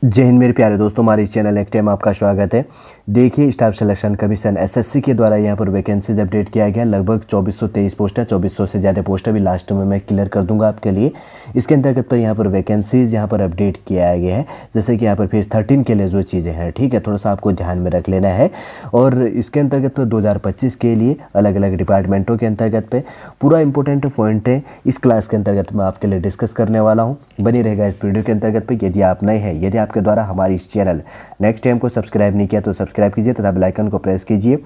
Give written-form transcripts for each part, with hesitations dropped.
जय हिंद मेरे प्यारे दोस्तों, हमारे इस चैनल नेक्स्ट टाइम आपका स्वागत है। देखिए, स्टाफ सिलेक्शन कमीशन एसएससी के द्वारा यहाँ पर वैकेंसीज अपडेट किया गया। लगभग 2423 पोस्ट है, 2400 से ज़्यादा पोस्ट अभी लास्ट में मैं क्लियर कर दूंगा आपके लिए। इसके अंतर्गत पर यहाँ पर वैकेंसीज यहाँ पर अपडेट किया गया है। जैसे कि यहाँ पर फेज 13 के लिए जो चीज़ें हैं, ठीक है, थोड़ा सा आपको ध्यान में रख लेना है। और इसके अंतर्गत पर 2025 के लिए अलग अलग डिपार्टमेंटों के अंतर्गत पे पूरा इंपॉर्टेंट पॉइंट है इस क्लास के अंतर्गत मैं आपके लिए डिस्कस करने वाला हूँ। बनी रहेगा इस वीडियो के अंतर्गत पे। यदि आप नए हैं, यदि आपके द्वारा हमारी इस चैनल नेक्स्ट टाइम को सब्सक्राइब नहीं किया तो सब्सक्राइब कीजिए तथा बेल आइकन को प्रेस कीजिए,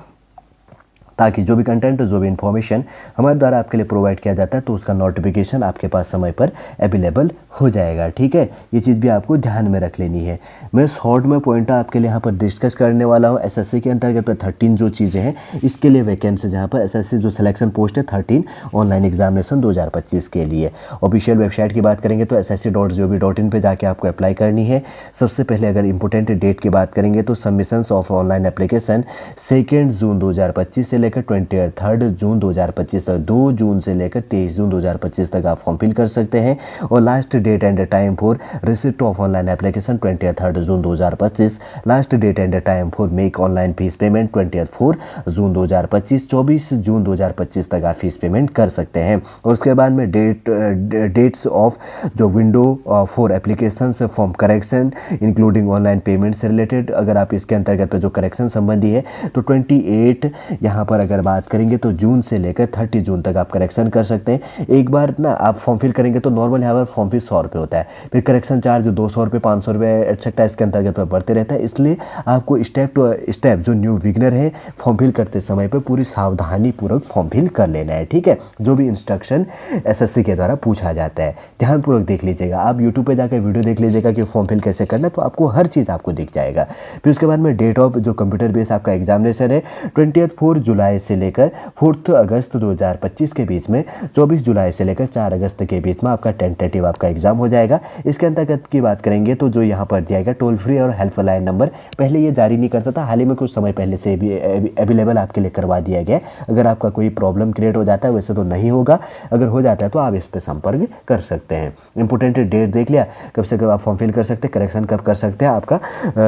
ताकि जो भी कंटेंट, जो भी इन्फॉर्मेशन हमारे द्वारा आपके लिए प्रोवाइड किया जाता है तो उसका नोटिफिकेशन आपके पास समय पर अवेलेबल हो जाएगा। ठीक है, ये चीज़ भी आपको ध्यान में रख लेनी है। मैं शॉर्ट में पॉइंट आपके लिए यहाँ पर डिस्कस करने वाला हूँ। एसएससी के अंतर्गत पर 13 जो चीज़ें हैं इसके लिए वैकेंसी यहाँ पर एसएससी जो सिलेक्शन पोस्ट है 13 ऑनलाइन एग्जामिनेशन 2025 के लिए। ऑफिशियल वेबसाइट की बात करेंगे तो ssc.gov.in पे जाके आपको अप्लाई करनी है। सबसे पहले अगर इंपॉर्टेंट डेट की बात करेंगे तो सबमिशंस ऑफ ऑनलाइन एप्लीकेशन 2 जून 2025 से लेकर 23 जून 2025 तक, 2 जून से लेकर 23 जून 2025 तक आप फॉर्म फिल कर सकते हैं। और last date and time for receipt of online application 23 June 2025। Last date and time for make online fees payment 24 June 2025। 24 June 2025 तक आप फीस पेमेंट कर सकते हैं। और उसके बाद में डेट्स ऑफ जो window for application form correction including online payment से रिलेटेड, अगर आप इसके अंतर्गत पे जो करेक्शन संबंधी है तो 28 यहाँ पर अगर बात करेंगे तो जून से लेकर 30 जून तक आप करेक्शन कर सकते हैं। एक बार ना आप फॉर्म फिल करेंगे तो नॉर्मल यहाँ पर फॉर्म फीस 100 रुपये होता है, फिर करेक्शन चार्ज 200 रुपये, 500 रुपये एटसेट्रा इसके अंतर्गत पर बढ़ते रहता है। इसलिए आपको स्टेप टू स्टेप जो न्यू विगनर है फॉर्म फिल करते समय पर पूरी सावधानी पूर्वक फॉर्म फिल कर लेना है। ठीक है, जो भी इंस्ट्रक्शन एसएससी के द्वारा पूछा जाता है ध्यानपूर्वक देख लीजिएगा। आप यूट्यूब पर जाकर वीडियो देख लीजिएगा कि फॉर्म फिल कैसे करना है, तो आपको हर चीज़ आपको दिख जाएगा। फिर उसके बाद में डेट ऑफ जो कंप्यूटर बेस आपका एग्जामिनेशन है 24 जुलाई से लेकर 4 अगस्त 2025 के बीच में, 24 जुलाई से लेकर 4 अगस्त के बीच में आपका टेंटेटिव आपका एग्जाम हो जाएगा। इसके अंतर्गत की बात करेंगे तो जो यहाँ पर दिया गया टोल फ्री और हेल्पलाइन नंबर पहले ये जारी नहीं करता था, हाल ही में कुछ समय पहले से भी अवेलेबल आपके लिए करवा दिया गया। अगर आपका कोई प्रॉब्लम क्रिएट हो जाता है, वैसे तो नहीं होगा, अगर हो जाता है तो आप इस पर संपर्क कर सकते हैं। इंपॉर्टेंट डेट देख लिया, कब से कब आप फॉर्म फिल कर सकते हैं, करेक्शन कब कर सकते हैं। आपका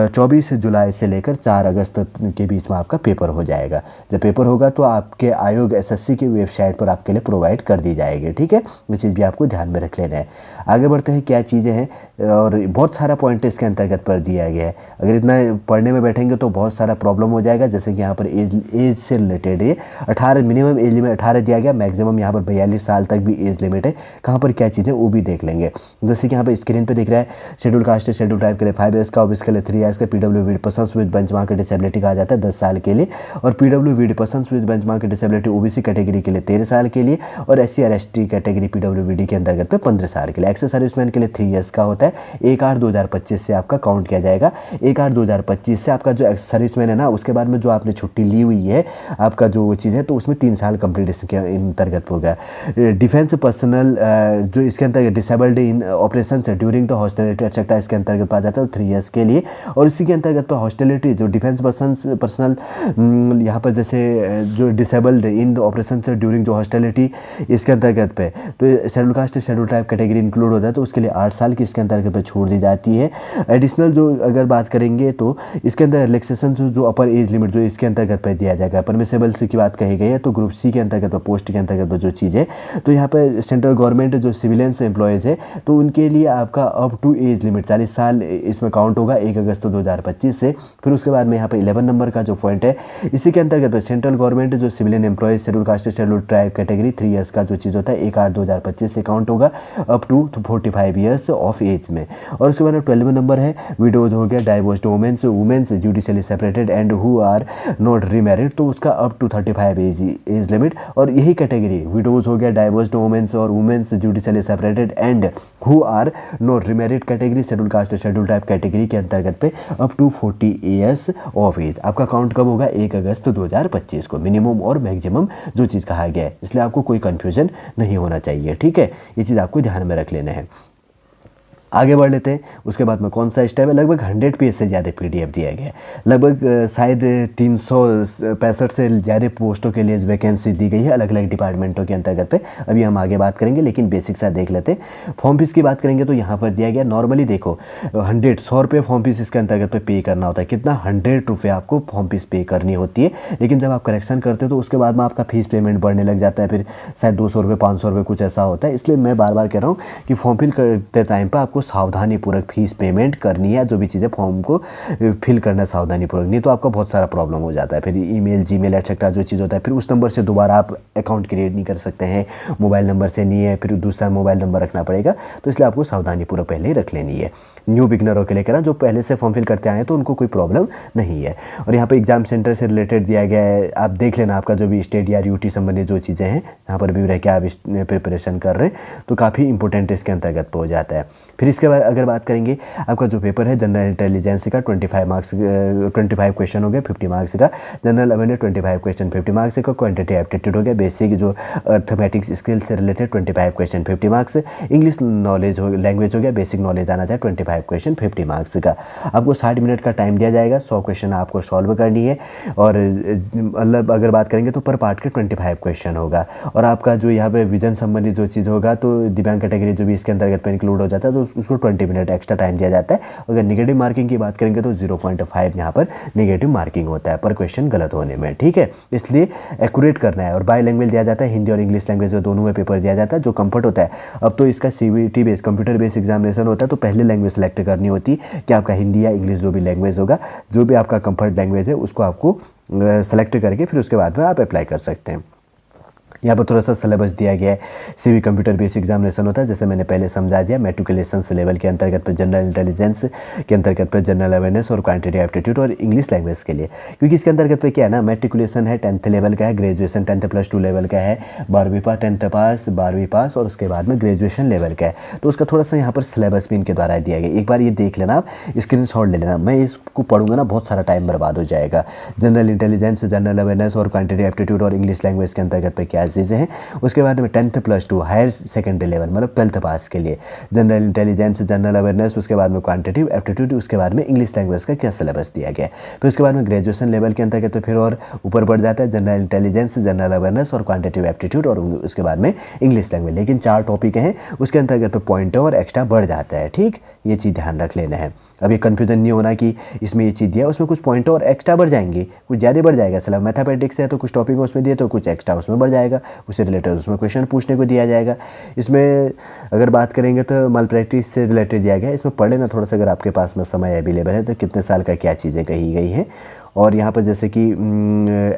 24 जुलाई से लेकर 4 अगस्त के बीच में आपका पेपर हो जाएगा। जब पेपर होगा तो आपके आयोग एसएससी की वेबसाइट पर आपके लिए प्रोवाइड कर दी जाएगी। ठीक है, ये चीज़ भी आपको ध्यान में रख लेना है। आगे बढ़ते हैं, क्या चीज़ें हैं और बहुत सारा पॉइंट इसके अंतर्गत पर दिया गया है। अगर इतना पढ़ने में बैठेंगे तो बहुत सारा प्रॉब्लम हो जाएगा। जैसे कि यहाँ पर एज से रिलेटेड है, 18 मिनिमम एज लिमिट 18 दिया गया, मैक्सिमम यहाँ पर 42 साल तक भी एज लिमिट है। कहाँ पर क्या चीज़ें वो भी देख लेंगे। जैसे कि यहाँ पर स्क्रीन पर दिख रहा है, शेड्यूल कास्ट शेड्यूल ट्राइब के लिए 5 ईयर्स का, ओबीसी के लिए 3 ईयर्स का, PWD persons with benchmark disability कहा जाता है 10 साल के लिए, और PWD persons with benchmark disability OBC category के लिए 13 साल के लिए, और एससी और एसटी कैटेगरी पीडब्ल्यूडी के अंतर्गत पे 15 साल के लिए। एक्स सर्विसमैन के लिए 3 ईयर्स का होता है। 1/8/2025 से आपका काउंट किया जाएगा। 1/8/2025 से आपका जो एक्स सर्विसमैन है ना, उसके बाद में जो आपने छुट्टी ली हुई है आपका जो चीज़ है, तो उसमें 3 साल कंप्लीट इसके अंतर्गत होगा। डिफेंस पर्सनल जो इसके अंतर्गत disabled in operation during the hostility etcetera इसके अंतर्गत पाया जाता है 3 ईयर्स के लिए। और इसी के अंतर्गत पर हॉस्टिलिटी जो डिफेंस पर्सनल यहाँ पर जैसे जो डिसेबल्ड इन ऑपरेशन से ड्यूरिंग जो हॉस्टिलिटी इसके अंतर्गत पे, तो schedule caste schedule tribe category include होता है, तो उसके लिए 8 साल की इसके अंतर्गत पे छूट दी जाती है। एडिशनल जो अगर बात करेंगे तो इसके अंदर रिलैक्सेशन जो अपर एज लिमिट जो इसके अंतर्गत पे दिया जाएगा। परमिसेबल से की बात कही गई है तो ग्रुप सी के अंतर्गत पर पोस्ट के अंतर्गत पर जो चीज़ है, तो यहाँ पर सेंट्रल गवर्नमेंट जो सिविलियंस एम्प्लॉयज़ है तो उनके लिए आपका अप टू एज लिमिट 40 साल इसमें काउंट होगा 1 अगस्त 2025 से। फिर उसके बाद में यहाँ पर 11 नंबर का जो पॉइंट है, इसी के अंतर्गत सेंट्रल गवर्नमेंट जो civilian employees schedule caste schedule tribe category 3 years का जो चीज़ होता है 1/8/2025 से काउंट होगा up to 45 years of age में। और उसके बाद 12 नंबर है, विडोज हो गया, divorced womens judicially separated and who are not remarried, तो उसका अप टू 35 एज लिमिट। और यही कैटेगरी विडोज हो गया, डाइवोर्स्ड वुमेन्स और womens judicially separated and who are not remarried category schedule caste schedule tribe category के अंतर्गत पे up to 40 years of age. आपका काउंट कब होगा? 1 अगस्त 2025 को। मिनिमम और मैक्सिमम जो चीज़ कहा गया है, इसलिए आपको कोई कंफ्यूजन नहीं होना चाहिए। ठीक है, ये चीज़ आपको ध्यान में रख लेना है। आगे बढ़ लेते हैं। उसके बाद में कौन सा स्टेप है, लगभग 100 पेज से ज़्यादा पीडीएफ दिया गया है। लगभग शायद 365 से ज़्यादा पोस्टों के लिए वैकेंसी दी गई है अलग अलग डिपार्टमेंटों के अंतर्गत पे। अभी हम आगे बात करेंगे, लेकिन बेसिक सा देख लेते हैं। फॉर्म फीस की बात करेंगे तो यहाँ पर दिया गया नॉर्मली देखो 100 रुपये फॉर्म फीस इसके अंतर्गत पे पे करना होता है। कितना, 100 रुपये आपको फॉर्म फीस पे करनी होती है। लेकिन जब आप करेक्शन करते हो तो उसके बाद में आपका फीस पेमेंट बढ़ने लग जाता है, फिर शायद 200 रुपये 500 रुपये कुछ ऐसा होता है। इसलिए मैं बार बार कह रहा हूँ कि फॉर्म फिल करते टाइम पर आपको सावधानीपूर्वक फीस पेमेंट करनी है। जो भी चीज़ें फॉर्म को फिल करना है सावधानीपूर्वक, नहीं तो आपका बहुत सारा प्रॉब्लम हो जाता है। फिर ईमेल जीमेल एटसेट्रा जो चीज़ होता है, फिर उस नंबर से दोबारा आप अकाउंट क्रिएट नहीं कर सकते हैं, मोबाइल नंबर से नहीं है, फिर दूसरा मोबाइल नंबर रखना पड़ेगा। तो इसलिए आपको सावधानीपूर्वक पहले ही रख लेनी है। न्यू बिगनरों के लिए कह रहा हूं, जो पहले से फॉर्म फिल करते आए हैं तो उनको कोई प्रॉब्लम नहीं है। और यहाँ पे एग्जाम सेंटर से रिलेटेड दिया गया है, आप देख लेना आपका जो भी स्टेट या यूटी संबंधित जो चीज़ें हैं यहाँ पर भी रह के आप प्रिपरेशन कर रहे हैं तो काफ़ी इंपॉर्टेंट इसके अंतर्गत हो जाता है। फिर इसके बाद अगर बात करेंगे, आपका जो पेपर है जनरल इंटेलिजेंस का 25 क्वेश्चन हो गया 50 मार्क्स का, जनरल अवेयरनेस 25 क्वेश्चन 50 मार्क्स का, क्वांटिटी एप्टीट्यूड हो गया, बेसिक जो अर्थमेटिक्स स्किल से related 25 question 50 marks, English knowledge हो लैंग्वेज हो गया, बेसिक नॉलेज आना चाहिए 25 क्वेश्चन 50 मार्क्स का। आपको 60 मिनट का टाइम दिया जाएगा, 100 क्वेश्चन आपको सॉल्व करनी है। और मतलब अगर बात करेंगे तो पर पार्ट के 25 क्वेश्चन होगा। और आपका जो यहाँ पे विजन संबंधित जो चीज़ होगा तो दिव्यांग कैटेगरी जो भी इसके अंतर्गत पे इंक्लूड हो जाता है तो उसको 20 मिनट एक्स्ट्रा टाइम दिया जाता है। अगर नेगेटिव मार्किंग की बात करेंगे तो 0.5 यहाँ पर नेगेटिव मार्किंग होता है पर क्वेश्चन गलत होने में, ठीक है। इसलिए एक्यूरेट करना है। और बाय लैंग्वेज दिया जाता है, हिंदी और इंग्लिश लैंग्वेज में दोनों में पेपर दिया जाता है जो कंफर्ट होता है। अब तो इसका CBT based computer based examination होता है तो पहले लैंग्वेज सेलेक्ट करनी होती है कि आपका हिंदी या इंग्लिश जो भी लैंग्वेज होगा, जो भी आपका कंफर्ट लैंग्वेज है उसको आपको सेलेक्ट करके फिर उसके बाद में आप अप्लाई कर सकते हैं। यहाँ पर थोड़ा सा सिलेबस दिया गया है। CV कंप्यूटर बेस्ड एग्जामिनेशन होता है, जैसे मैंने पहले समझा दिया। मैट्रिकुलेशन लेवल के अंतर्गत पर जनरल इंटेलिजेंस के अंतर्गत पर जनरल अवेयरनेस और क्वांटिटी एप्टीट्यूड और इंग्लिश लैंग्वेज के लिए, क्योंकि इसके अंतर्गत पे क्या है ना, मैट्रिकुलेशन है 10th लेवल का है, ग्रेजुएशन 10th + 2 लेवल का है, 12वीं पास 10th पास 12वीं पास और उसके बाद में ग्रेजुएशन लेवल का है। तो उसका थोड़ा सा यहाँ पर सिलेबस भी इनके द्वारा दिया गया। एक बार ये देख लेना, आप स्क्रीनशॉट ले लेना। मैं इसको पढ़ूंगा ना बहुत सारा टाइम बर्बाद हो जाएगा। जनरल इंटेलिजेंस, जनरल अवेयरनेस और क्वांटिटी एप्टीट्यूड और इंग्लिश लैंग्वेज के अंतर्गत पे क्या चीज़ें हैं। उसके बाद में 10th + 2 हायर सेकेंडरी लेवल मतलब 12th पास के लिए जनरल इंटेलिजेंस, जनरल अवेयरनेस, उसके बाद में क्वांटिटेटिव एप्टीट्यूड, उसके बाद में इंग्लिश लैंग्वेज का क्या सिलेबस दिया गया है। फिर उसके बाद में ग्रेजुएशन लेवल के अंतर्गत तो फिर और ऊपर बढ़ जाता है जनरल इंटेलिजेंस, जनरल अवेयरनेस और क्वांटिटेटिव एप्टीट्यूड और उसके बाद में इंग्लिश लैंग्वेज। लेकिन 4 टॉपिक हैं, उसके अंतर्गत तो पॉइंट और एक्स्ट्रा बढ़ जाता है, ठीक। ये चीज़ ध्यान रख लेना है। अभी कन्फ्यूजन नहीं होना कि इसमें ये चीज़ दिया उसमें कुछ पॉइंट और एक्स्ट्रा बढ़ जाएंगे, कुछ ज़्यादा बढ़ जाएगा। सलाह मैथमेटिक्स है तो कुछ टॉपिक उसमें दिए तो कुछ एक्स्ट्रा उसमें बढ़ जाएगा, उससे रिलेटेड उसमें क्वेश्चन पूछने को दिया जाएगा। इसमें अगर बात करेंगे तो माल प्रैक्टिस से रिलेटेड दिया गया है। इसमें पढ़े ना थोड़ा सा, अगर आपके पास में समय अवेलेबल है तो कितने साल का क्या चीज़ें कही गई हैं। और यहाँ पर जैसे कि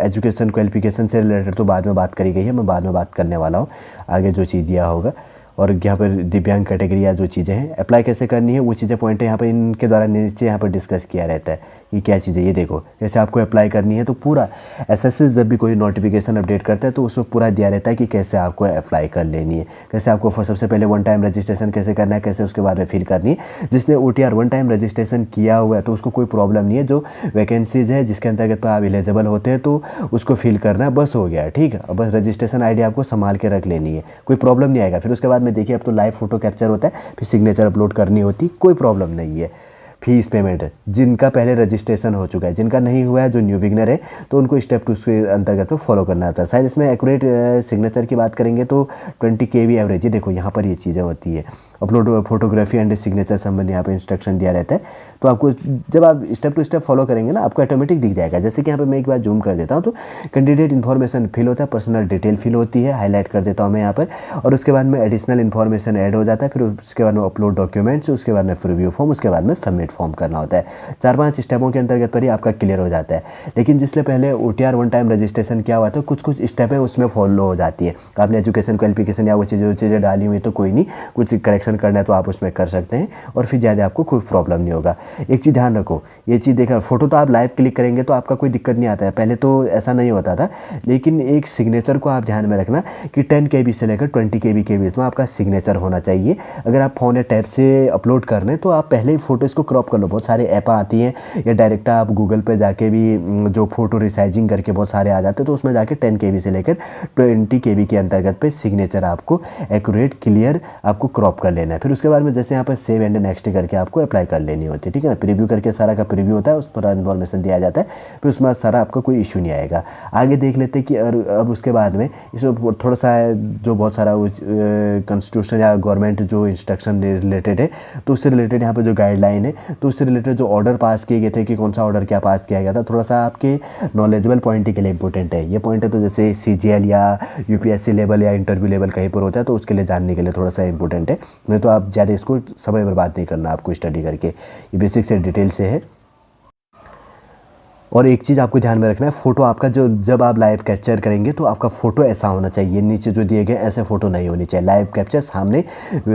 एजुकेशन क्वालिफिकेशन से रिलेटेड तो बाद में बात करी गई है, मैं बाद में बात करने वाला हूँ आगे जो चीज़ दिया होगा। और यहाँ पर दिव्यांग कैटेगरी या जो चीज़ें हैं अप्लाई कैसे करनी है वो चीज़ें पॉइंट यहाँ पर इनके द्वारा नीचे यहाँ पर डिस्कस किया रहता है कि क्या चीज़ें। ये देखो जैसे आपको अप्लाई करनी है तो पूरा SSC जब भी कोई नोटिफिकेशन अपडेट करता है तो उसमें पूरा दिया रहता है कि कैसे आपको अप्लाई कर लेनी है, कैसे आपको सबसे पहले 1 टाइम रजिस्ट्रेशन कैसे करना है, कैसे उसके बाद में फिल करनी है। जिसने OTR 1 टाइम रजिस्ट्रेशन किया हुआ है तो उसको कोई प्रॉब्लम नहीं है। जो वैकेंसीज है जिसके अंतर्गत पर आप एलिजिबल होते हैं तो उसको फिल करना बस हो गया, ठीक है। बस रजिस्ट्रेशन ID आपको संभाल के रख लेनी है, कोई प्रॉब्लम नहीं आएगा। फिर उसके बाद में देखिए अब तो लाइव फोटो कैप्चर होता है, फिर सिग्नेचर अपलोड करनी होती, कोई प्रॉब्लम नहीं है। फीस पेमेंट जिनका पहले रजिस्ट्रेशन हो चुका है, जिनका नहीं हुआ है, जो न्यू बिगनर है तो उनको स्टेप 2 के अंतर्गत फॉलो करना होता है। शायद इसमें एक्यूरेट सिग्नेचर की बात करेंगे तो 20 KB एवरेज। ये देखो यहाँ पर ये चीज़ें होती है। अपलोड फोटोग्राफी एंड सिग्नेचर संबंधी यहाँ पर इंस्ट्रक्शन दिया रहता है। तो आपको जब आप स्टेप 2 स्टेप फॉलो करेंगे ना आपको ऑटोमेटिक दिख जाएगा। जैसे कि यहाँ पर मैं एक बार जूम कर देता हूँ तो कैंडिडेट इन्फॉर्मेशन फिल होता है, पर्सनल डिटेल फिल होती है, हाईलाइट कर देता हूँ मैं यहाँ पर। और उसके बाद में एडिशनल इन्फॉर्मेशन ऐड हो जाता है। फिर उसके बाद में अपलोड डॉक्यूमेंट्स, उसके बाद में प्रीव्यू फॉर्म, उसके बाद में सबमिट फॉर्म करना होता है। 4-5 स्टेपों के अंतर्गत पर ही आपका क्लियर हो जाता है। लेकिन जिसने पहले OTR 1 टाइम रजिस्ट्रेशन किया हुआ तो कुछ स्टेपें उसमें फॉलो हो जाती है। आपने एजुकेशन क्वालिफिकेशन या वो चीज़ें डाली हुई तो कोई नहीं, कुछ करेक्शन करना है तो आप उसमें कर सकते हैं और फिर ज़्यादा आपको कोई प्रॉब्लम नहीं होगा। एक चीज़ ध्यान रखो, ये चीज़ देखा फोटो तो आप लाइव क्लिक करेंगे तो आपका कोई दिक्कत नहीं आता है, पहले तो ऐसा नहीं होता था। लेकिन एक सिग्नेचर को आप ध्यान में रखना कि 10 KB से लेकर 20 KB के बीच में आपका सिग्नेचर होना चाहिए। अगर आप फ़ोन या टैब से अपलोड कर रहे हैं तो आप पहले ही फ़ोटो इसको क्रॉप क्रॉप कर लो, बहुत सारे ऐप आती हैं, या डायरेक्ट आप गूगल पे जाके भी जो फोटो रिसाइजिंग करके बहुत सारे आ जाते हैं, तो उसमें जाके 10 KB से लेकर 20 KB के अंतर्गत पे सिग्नेचर आपको एक्यूरेट क्लियर आपको क्रॉप कर लेना है। फिर उसके बाद में जैसे यहाँ पर सेव एंड नेक्स्ट करके आपको अप्लाई कर लेनी होती है, ठीक है ना। प्रीव्यू करके सारा का प्रीव्यू होता है, उस पर इन्फॉर्मेशन दिया जाता है, फिर उसमें सारा आपका कोई इशू नहीं आएगा। आगे देख लेते हैं कि अब उसके बाद में इसमें थोड़ा सा जो बहुत सारा कॉन्स्टिट्यूशन या गवर्नमेंट जो इंस्ट्रक्शन रिलेटेड है, तो उससे रिलेटेड यहाँ पर जो गाइडलाइन है, तो उससे रिलेटेड जो ऑर्डर पास किए गए थे कि कौन सा ऑर्डर क्या पास किया गया था, थोड़ा सा आपके नॉलेजेबल पॉइंट के लिए इंपॉर्टेंट है ये पॉइंट है। तो जैसे CGL या UPSC लेवल या इंटरव्यू लेवल कहीं पर होता है, तो उसके लिए जानने के लिए थोड़ा सा इंपॉर्टेंट है, नहीं तो आप ज़्यादा इसको समय बर्बाद नहीं करना आपको स्टडी करके, ये बेसिक से डिटेल से है। और एक चीज़ आपको ध्यान में रखना है, फ़ोटो आपका जो जब आप लाइव कैप्चर करेंगे तो आपका फ़ोटो ऐसा होना चाहिए, नीचे जो दिए गए ऐसे फ़ोटो नहीं होनी चाहिए। लाइव कैप्चर सामने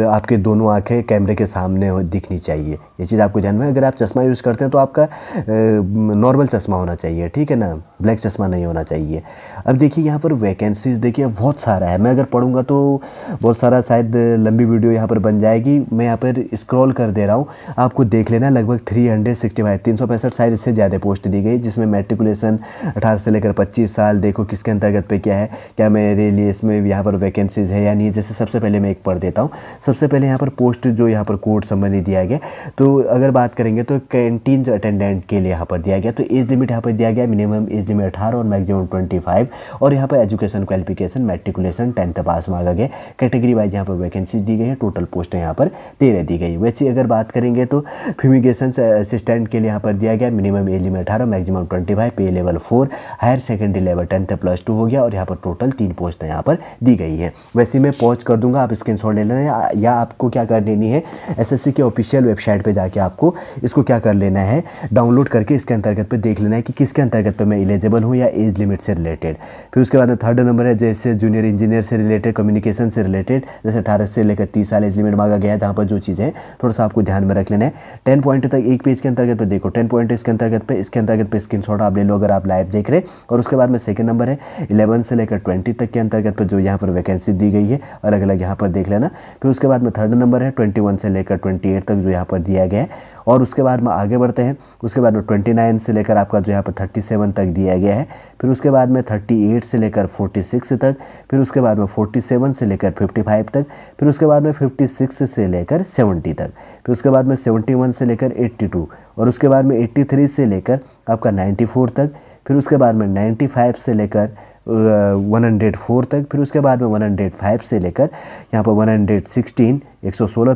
आपके दोनों आंखें कैमरे के सामने दिखनी चाहिए, ये चीज़ आपको ध्यान में। अगर आप चश्मा यूज़ करते हैं तो आपका नॉर्मल चश्मा होना चाहिए, ठीक है ना, ब्लैक चश्मा नहीं होना चाहिए। अब देखिए यहाँ पर वैकेंसीज़ देखिए बहुत सारा है, मैं अगर पढ़ूँगा तो बहुत सारा शायद लंबी वीडियो यहाँ पर बन जाएगी। मैं यहाँ पर स्क्रॉल कर दे रहा हूँ, आपको देख लेना। लगभग 365 शायद इससे ज़्यादा पोस्ट दी गई, जिसमें मैट्रिकुलेशन 18 से लेकर 25 साल। देखो किसके अंतर्गत पे क्या है, क्या मेरे लिए इसमें यहाँ पर वैकेंसीज है या नहीं। जैसे सबसे पहले मैं एक पढ़ देता हूँ। सबसे पहले यहाँ पर पोस्ट जो यहाँ पर कोड संबंधी दिया गया, तो अगर बात करेंगे तो कैंटीन अटेंडेंट के लिए यहाँ पर दिया गया, तो एज लिमिट यहाँ पर दिया गया, मिनिमम एज लिमिट 18 और मैक्सिमम 25। और यहाँ पर एजुकेशन क्वालिफिकेशन मैट्रिकुलेशन 10th पास मांगा गया। कैटेगरी वाइज यहाँ पर वैकेंसी दी गई है, टोटल पोस्ट यहाँ पर 13 दी गई। वैसे अगर बात करेंगे तो फ्यूमिगेशन असिस्टेंट के लिए यहाँ पर दिया गया, मिनिमम एज लिमिट 18, मैक्सिमम 25, पे लेवल 4, हायर सेकेंडरी लेवल 10+2 हो गया। और यहाँ पर टोटल 3 पोस्ट यहाँ पर दी गई है। वैसे मैं पॉज कर दूंगा, आप स्क्रीनशॉट ले लेना, या आपको क्या कर लेनी है, SSC के ऑफिशियल वेबसाइट पे जाके आपको इसको क्या कर लेना है, डाउनलोड करके इसके अंतर्गत पे देख लेना है कि किसके अंतर्गत पे मैं एलिजिबल हूँ या एज लिमिट से रिलेटेड। फिर उसके बाद में थर्ड नंबर है जैसे जूनियर इंजीनियर से रिलेटेड, कम्युनिकेशन से रिलेटेड, जैसे 18 से लेकर 30 साल एज लिमिट मांगा गया है। जहाँ पर जो चीज़ें थोड़ा सा आपको ध्यान में रख लेना है। 10 पॉइंट तक एक पेज के अंतर्गत पे देखो, 10 पॉइंट इसके अंतर्गत पे स्क्रीनशॉट आप ले लो अगर आप लाइव देख रहे। और उसके बाद में सेकंड नंबर है 11 से लेकर 20 तक के अंतर्गत पर जो यहाँ पर वैकेंसी दी गई है, अलग अलग यहाँ पर देख लेना। फिर उसके बाद में थर्ड नंबर है 21 से लेकर 28 तक जो यहाँ पर दिया गया है। और उसके बाद में आगे बढ़ते हैं, उसके बाद में 29 से लेकर आपका जो यहाँ पर 37 तक दिया गया है। फिर उसके बाद में 38 से लेकर 46 तक, फिर उसके बाद में 47 से लेकर 55 तक, फिर उसके बाद में 56 से लेकर 70 तक, फिर उसके बाद में 71 से लेकर 82, और उसके बाद में 83 से लेकर आपका 94 तक, फिर उसके बाद में 95 से लेकर 104 तक, फिर उसके बाद में 105 से लेकर यहाँ पर 116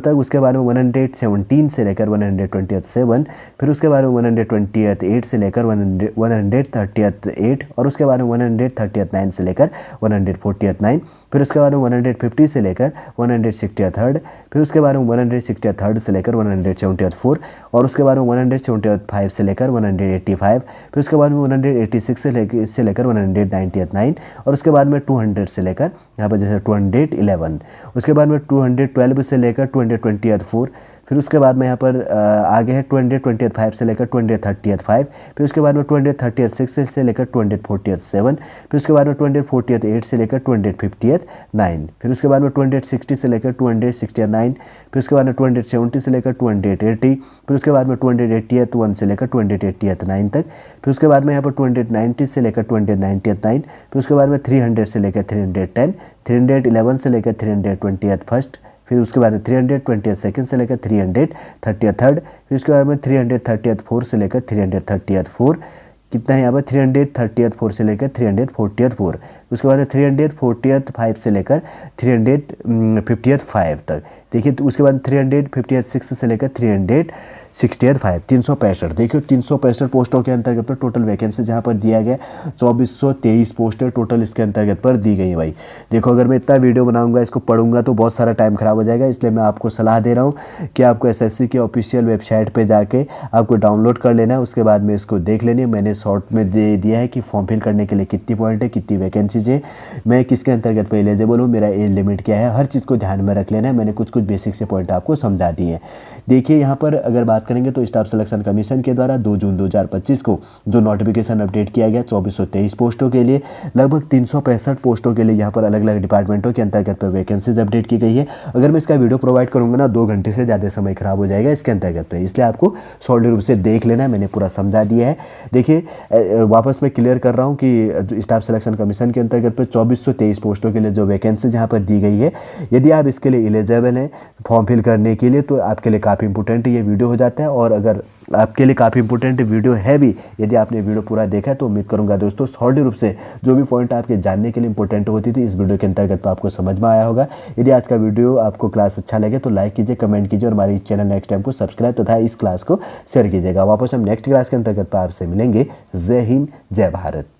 तक, उसके बाद में 117 से लेकर 127, फिर उसके बाद में 128 से लेकर 138, और उसके बाद में 139 से लेकर 149, फिर उसके बाद में 150 से लेकर 163, फिर उसके बाद में 163 से लेकर 174, और उसके बाद में 175 से लेकर 185, फिर उसके बाद में 186 से लेकर 199, और उसके बाद में 200 से लेकर यहाँ पर जैसे 211, उसके बाद में 212 से लेकर 224, फिर उसके बाद में यहाँ पर आगे है 225 से लेकर 235, फिर उसके बाद में 236 से लेकर 247, फिर उसके बाद में 248 से लेकर 259, फिर उसके बाद में 260 से लेकर 269, फिर उसके बाद में 270 से लेकर 280, फिर उसके बाद में 281 से लेकर 289 तक, फिर उसके बाद में यहाँ पर 290 से लेकर 299, फिर उसके बाद में 300 से लेकर 310, 311 से लेकर 320 फर्स्ट, फिर उसके बाद में 320 सेकेंड से लेकर 330 थर्ड, फिर उसके बाद में 330 फोर्थ से लेकर 330 फोर, कितना है यहाँ पर 330 से लेकर 340 उसके बाद में 345 से लेकर 355 तक। देखिए तो उसके बाद 356 से लेकर 365 365। देखिए 365 पोस्टों के अंतर्गत पर टोटल वैकेंसी जहाँ पर दिया गया 2423 पोस्टें टोटल इसके अंतर्गत पर दी गई। भाई देखो अगर मैं इतना वीडियो बनाऊंगा इसको पढ़ूंगा तो बहुत सारा टाइम खराब हो जाएगा, इसलिए मैं आपको सलाह दे रहा हूँ कि आपको SSC के ऑफिशियल वेबसाइट पर जाके आपको डाउनलोड कर लेना है, उसके बाद में इसको देख लेनी है। मैंने शॉर्ट में दे दिया है कि फॉर्म फिल करने के लिए कितनी पॉइंट है, कितनी वैकेंसी चीज़ें, मैं किसके अंतर्गत पे एलिजिबल हूँ, मेरा एज लिमिट क्या है, हर चीज़ को ध्यान में रख लेना है। मैंने कुछ बेसिक से पॉइंट आपको समझा दिए हैं। देखिए यहाँ पर अगर बात करेंगे तो स्टाफ सिलेक्शन कमीशन के द्वारा 2 जून 2025 को जो नोटिफिकेशन अपडेट किया गया 2423 पोस्टों के लिए, लगभग 365 पोस्टों के लिए यहाँ पर अलग अलग डिपार्टमेंटों के अंतर्गत पर वैकेंसीज अपडेट की गई है। अगर मैं इसका वीडियो प्रोवाइड करूँगा ना 2 घंटे से ज़्यादा समय खराब हो जाएगा इसके अंतर्गत पे, इसलिए आपको शॉर्ट रूप से देख लेना है, मैंने पूरा समझा दिया है। देखिए वापस मैं क्लियर कर रहा हूँ कि स्टाफ सिलेक्शन कमीशन के अंतर्गत पे 2423 पोस्टों के लिए जो वैकेंसी यहाँ पर दी गई है, यदि आप इसके लिए एलिजिबल हैं फॉर्म फिल करने के लिए, तो आपके लिए काफ़ी इंपॉर्टेंट ये वीडियो हो जाता है। और अगर आपके लिए काफ़ी इंपॉर्टेंट वीडियो है भी, यदि आपने वीडियो पूरा देखा तो उम्मीद करूंगा दोस्तों शॉर्ट रूप से जो भी पॉइंट आपके जानने के लिए इंपॉर्टेंट होती थी इस वीडियो के अंतर्गत आपको समझ में आया होगा। यदि आज का वीडियो आपको क्लास अच्छा लगे तो लाइक कीजिए, कमेंट कीजिए और हमारे इस चैनल नेक्स्ट टाइम को सब्सक्राइब तथा इस क्लास को शेयर कीजिएगा। वापस हम नेक्स्ट क्लास के अंतर्गत आपसे मिलेंगे। जय हिंद, जय भारत।